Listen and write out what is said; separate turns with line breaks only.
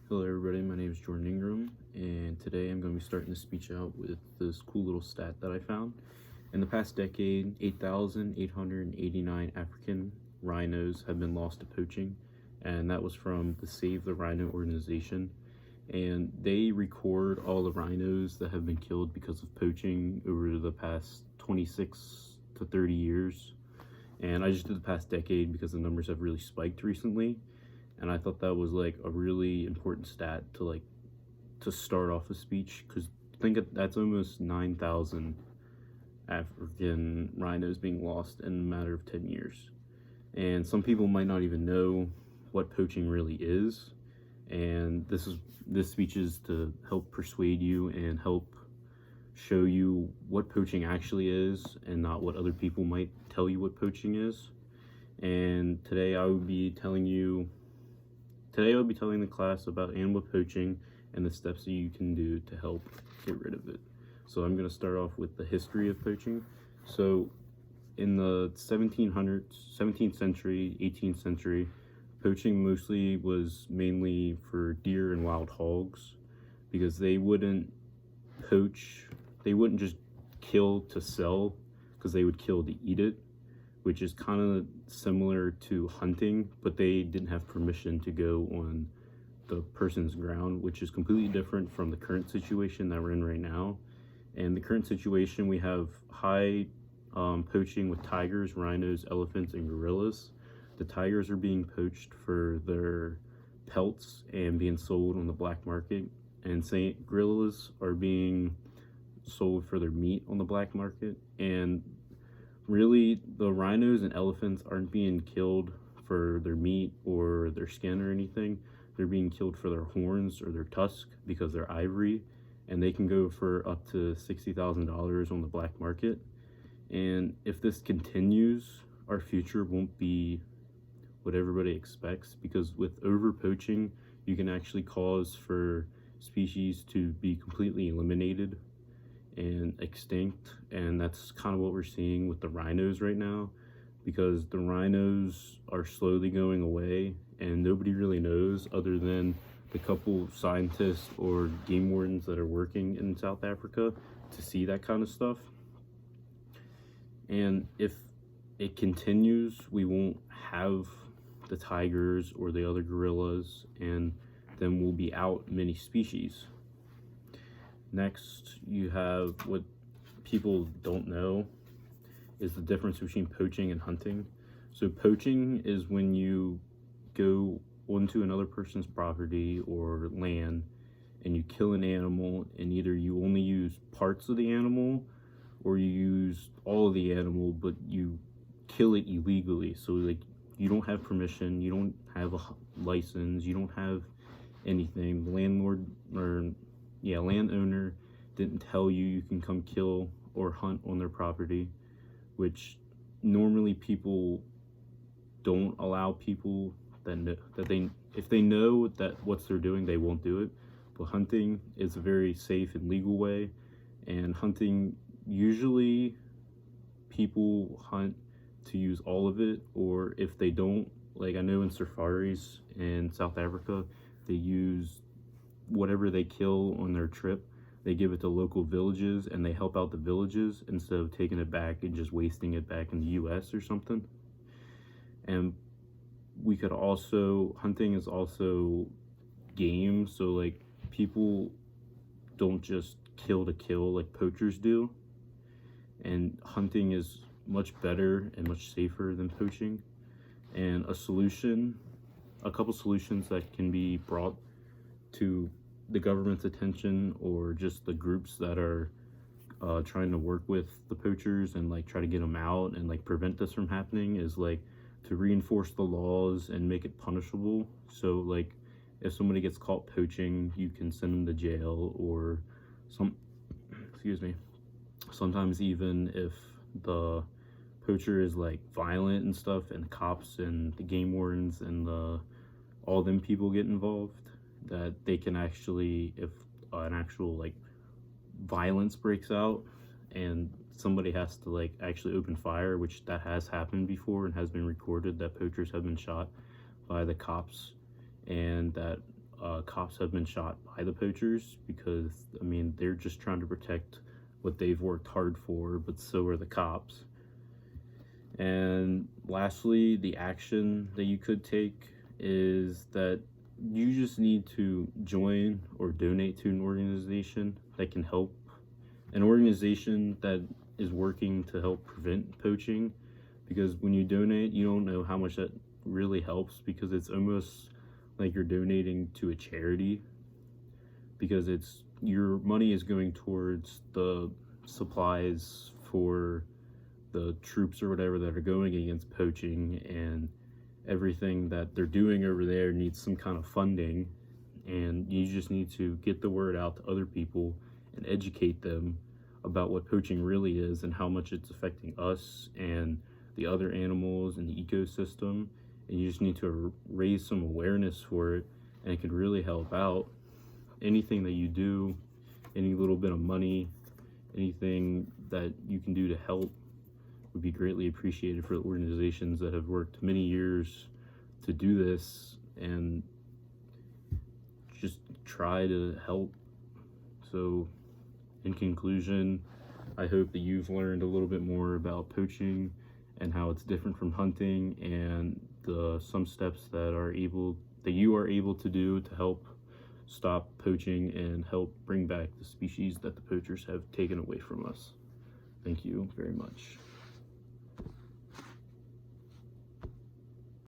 Hello everybody, my name is Jordan Ingram, and today I'm going to be starting the speech out with this cool little stat that I found. In the past decade, 8,889 African rhinos have been lost to poaching, and that was from the Save the Rhino organization. And they record all the rhinos that have been killed because of poaching over the past 26 to 30 years. And I just did the past decade because the numbers have really spiked recently, and I thought that was like a really important stat to start off a speech, because that's almost 9,000 African rhinos being lost in a matter of 10 years. And some people might not even know what poaching really is, and this speech is to help persuade you and help show you what poaching actually is and not what other people might tell you what poaching is. And today I will be telling the class about animal poaching and the steps that you can do to help get rid of it. So I'm going to start off with the history of poaching. So in the 17th century, 18th century, poaching mostly was mainly for deer and wild hogs, because they wouldn't just kill to sell, because they would kill to eat it, which is kind of similar to hunting, but they didn't have permission to go on the person's ground, which is completely different from the current situation that we're in right now. And the current situation, we have high poaching with tigers, rhinos, elephants, and gorillas. The tigers are being poached for their pelts and being sold on the black market, and gorillas are being sold for their meat on the black market. And really, the rhinos and elephants aren't being killed for their meat or their skin or anything. They're being killed for their horns or their tusks, because they're ivory, and they can go for up to $60,000 on the black market. And if this continues, our future won't be what everybody expects, because with overpoaching, you can actually cause for species to be completely eliminated and extinct. And that's kind of what we're seeing with the rhinos right now, because the rhinos are slowly going away, and nobody really knows, other than the couple scientists or game wardens that are working in South Africa, to see that kind of stuff. And if it continues, we won't have the tigers or the other gorillas, and then we'll be out many species. Next, you have what people don't know is the difference between poaching and hunting. So poaching is when you go onto another person's property or land and you kill an animal, and either you only use parts of the animal or you use all of the animal, but you kill it illegally. So like, you don't have permission, you don't have a license, you don't have anything. The landowner didn't tell you can come kill or hunt on their property, which normally people don't allow people if they know that what they're doing, they won't do it. But hunting is a very safe and legal way, and hunting, usually people hunt to use all of it, or if they don't, like I know in safaris in South Africa, they use whatever they kill on their trip, they give it to local villages, and they help out the villages instead of taking it back and just wasting it back in the US or something. And hunting is also game, so like, people don't just kill to kill like poachers do, and hunting is much better and much safer than poaching. And a couple solutions that can be brought to the government's attention, or just the groups that are trying to work with the poachers and like try to get them out and like prevent this from happening, is like to reinforce the laws and make it punishable. So like, if somebody gets caught poaching, you can send them to jail, or sometimes even if the poacher is like violent and stuff, and the cops and the game wardens and all them people get involved, that they can actually, if an actual like violence breaks out and somebody has to like actually open fire, which that has happened before and has been recorded, that poachers have been shot by the cops, and that cops have been shot by the poachers, because I mean they're just trying to protect what they've worked hard for, but so are the cops. And lastly, the action that you could take is that you just need to join or donate to an organization that can help, an organization that is working to help prevent poaching, because when you donate, you don't know how much that really helps, because it's almost like you're donating to a charity, because it's your money is going towards the supplies for the troops or whatever that are going against poaching, and everything that they're doing over there needs some kind of funding, and you just need to get the word out to other people and educate them about what poaching really is and how much it's affecting us and the other animals in the ecosystem. And you just need to raise some awareness for it, and it could really help out. Anything that you do, any little bit of money, anything that you can do to help would be greatly appreciated for the organizations that have worked many years to do this and just try to help. So in conclusion, I hope that you've learned a little bit more about poaching and how it's different from hunting, and some steps that you are able to do to help stop poaching and help bring back the species that the poachers have taken away from us. Thank you very much.